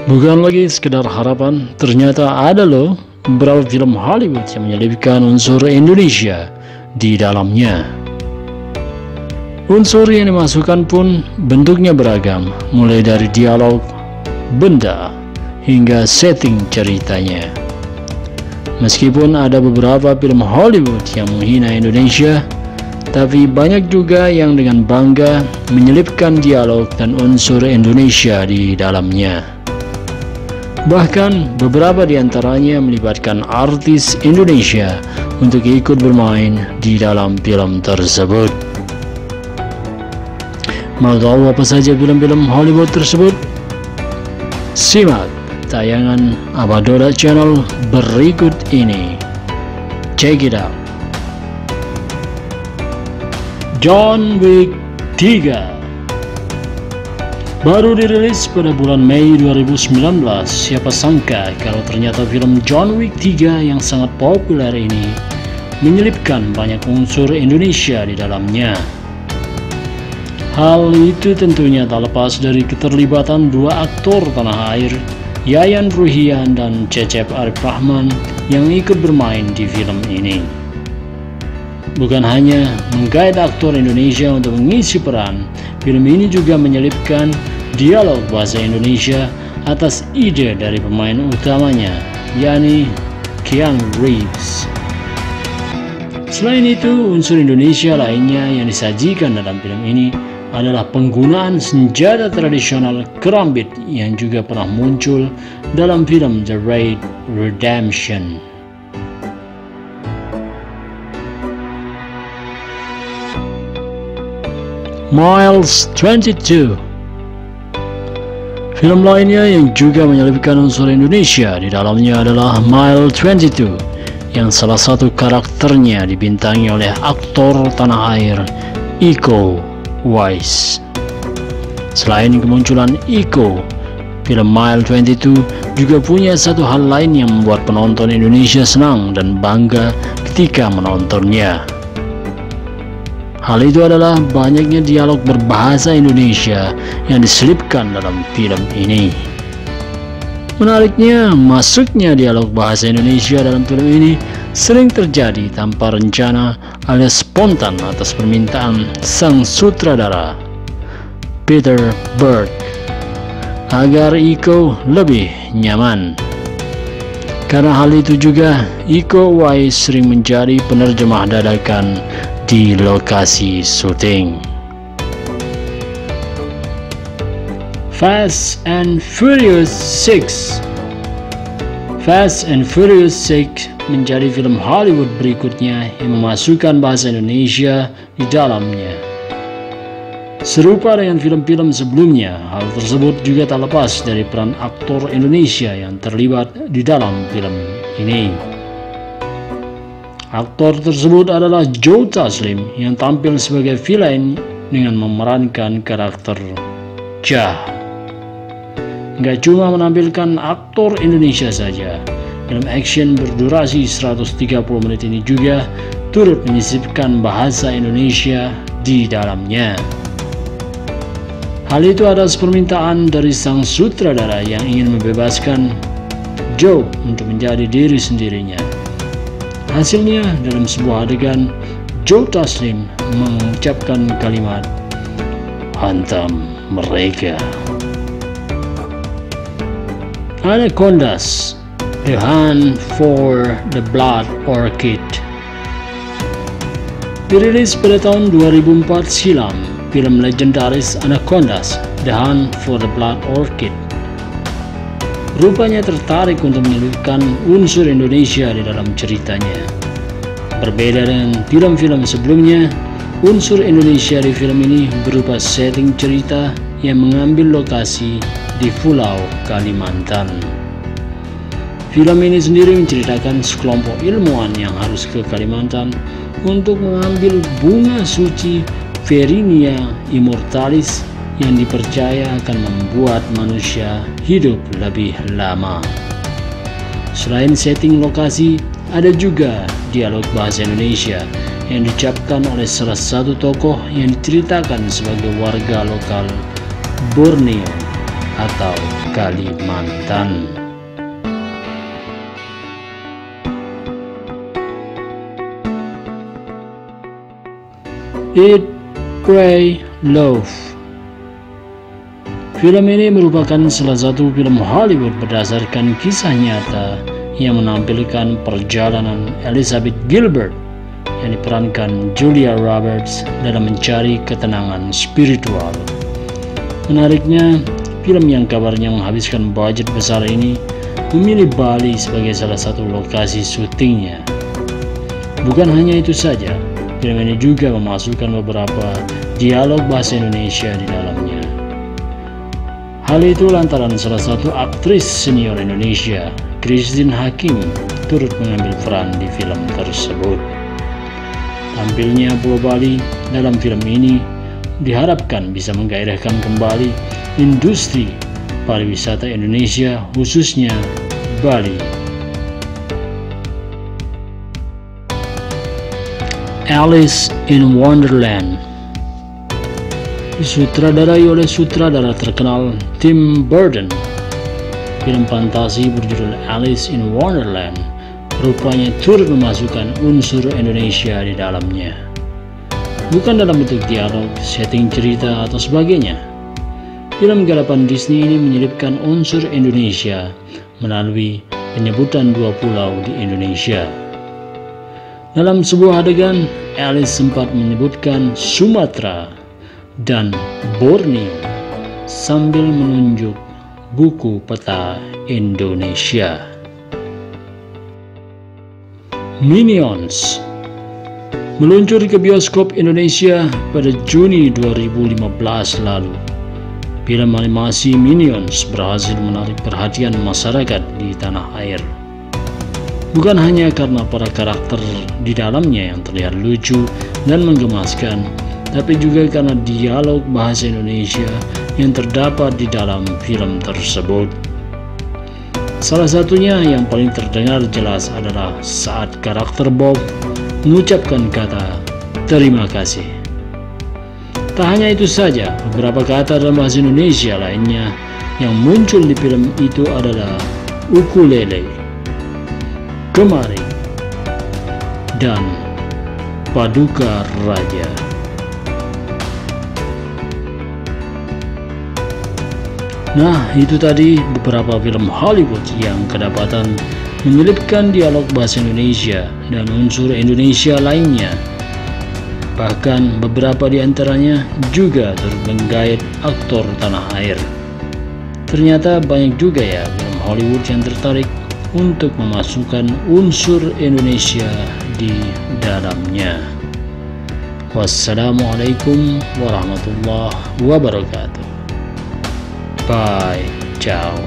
Bukan lagi sekedar harapan, ternyata ada loh beberapa film Hollywood yang menyelipkan unsur Indonesia di dalamnya. Unsur yang dimasukkan pun bentuknya beragam, mulai dari dialog, benda, hingga setting ceritanya. Meskipun ada beberapa film Hollywood yang menghina Indonesia, tapi banyak juga yang dengan bangga menyelipkan dialog dan unsur Indonesia di dalamnya. Bahkan beberapa di antaranya melibatkan artis Indonesia untuk ikut bermain di dalam film tersebut. Mau tahu apa saja film-film Hollywood tersebut? Simak tayangan Abadoda Channel berikut ini. Check it out. John Wick 3 baru dirilis pada bulan Mei 2019. Siapa sangka kalau ternyata film John Wick 3 yang sangat populer ini menyelipkan banyak unsur Indonesia di dalamnya. Hal itu tentunya tak lepas dari keterlibatan dua aktor tanah air, Yayan Ruhian dan Cecep Arif Rahman, yang ikut bermain di film ini. Bukan hanya menggait aktor Indonesia untuk mengisi peran, film ini juga menyelipkan dialog bahasa Indonesia atas ide dari pemain utamanya, yakni Keanu Reeves. Selain itu, unsur Indonesia lainnya yang disajikan dalam film ini adalah penggunaan senjata tradisional kerambit yang juga pernah muncul dalam film The Raid Redemption. Miles 22. Film lainnya yang juga menyelipkan unsur Indonesia di dalamnya adalah Miles 22, yang salah satu karakternya dibintangi oleh aktor tanah air Iko Uwais. Selain kemunculan Iko, film Miles 22 juga punya satu hal lain yang membuat penonton Indonesia senang dan bangga ketika menontonnya. Hal itu adalah banyaknya dialog berbahasa Indonesia yang diselipkan dalam film ini. Menariknya, masuknya dialog bahasa Indonesia dalam film ini sering terjadi tanpa rencana alias spontan atas permintaan sang sutradara, Peter Berg, agar Iko lebih nyaman. Karena hal itu juga, Iko Uwais sering menjadi penerjemah dadakan di lokasi syuting. Fast and Furious 6. Fast and Furious 6 menjadi film Hollywood berikutnya yang memasukkan bahasa Indonesia di dalamnya. Serupa dengan film-film sebelumnya, hal tersebut juga tak lepas dari peran aktor Indonesia yang terlibat di dalam film ini. Aktor tersebut adalah Joe Taslim yang tampil sebagai villain dengan memerankan karakter Jah. Gak cuma menampilkan aktor Indonesia saja, film action berdurasi 130 menit ini juga turut menyisipkan bahasa Indonesia di dalamnya. Hal itu atas permintaan dari sang sutradara yang ingin membebaskan Joe untuk menjadi diri sendirinya. Hasilnya, dalam sebuah adegan, Joe Taslim mengucapkan kalimat "hantam mereka". Anacondas, The Hunt for the Blood Orchid. Dirilis pada tahun 2004 silam, film legendaris Anacondas, The Hunt for the Blood Orchid rupanya tertarik untuk menyelipkan unsur Indonesia di dalam ceritanya. Berbeda dengan film-film sebelumnya, unsur Indonesia di film ini berupa setting cerita yang mengambil lokasi di Pulau Kalimantan. Film ini sendiri menceritakan sekelompok ilmuwan yang harus ke Kalimantan untuk mengambil bunga suci Verinia Immortalis yang dipercaya akan membuat manusia hidup lebih lama. Selain setting lokasi, ada juga dialog bahasa Indonesia yang diucapkan oleh salah satu tokoh yang diceritakan sebagai warga lokal Borneo atau Kalimantan. Eat, Pray, Love. Film ini merupakan salah satu film Hollywood berdasarkan kisah nyata yang menampilkan perjalanan Elizabeth Gilbert yang diperankan Julia Roberts dalam mencari ketenangan spiritual. Menariknya, film yang kabarnya menghabiskan budget besar ini memilih Bali sebagai salah satu lokasi syutingnya. Bukan hanya itu saja, film ini juga memasukkan beberapa dialog bahasa Indonesia di dalamnya. Hal itu lantaran salah satu aktris senior Indonesia, Christine Hakim, turut mengambil peran di film tersebut. Tampilnya Pulau Bali dalam film ini diharapkan bisa menggairahkan kembali industri pariwisata Indonesia, khususnya Bali. Alice in Wonderland disutradarai oleh sutradara terkenal Tim Burton. Film fantasi berjudul Alice in Wonderland rupanya turut memasukkan unsur Indonesia di dalamnya. Bukan dalam bentuk dialog, setting cerita, atau sebagainya. Film garapan Disney ini menyelipkan unsur Indonesia melalui penyebutan dua pulau di Indonesia. Dalam sebuah adegan, Alice sempat menyebutkan Sumatera dan Borneo sambil menunjuk buku peta Indonesia. Minions meluncur ke bioskop Indonesia pada Juni 2015 lalu. Film animasi Minions berhasil menarik perhatian masyarakat di tanah air. Bukan hanya karena para karakter di dalamnya yang terlihat lucu dan menggemaskan, tapi juga karena dialog bahasa Indonesia yang terdapat di dalam film tersebut. Salah satunya yang paling terdengar jelas adalah saat karakter Bob mengucapkan kata terima kasih. Tak hanya itu saja, beberapa kata dalam bahasa Indonesia lainnya yang muncul di film itu adalah ukulele, kemari, dan paduka raja. Nah, itu tadi beberapa film Hollywood yang kedapatan menyelipkan dialog bahasa Indonesia dan unsur Indonesia lainnya. Bahkan beberapa di antaranya juga turut menggait aktor tanah air. Ternyata banyak juga ya film Hollywood yang tertarik untuk memasukkan unsur Indonesia di dalamnya. Wassalamualaikum warahmatullahi wabarakatuh. Bye, ciao.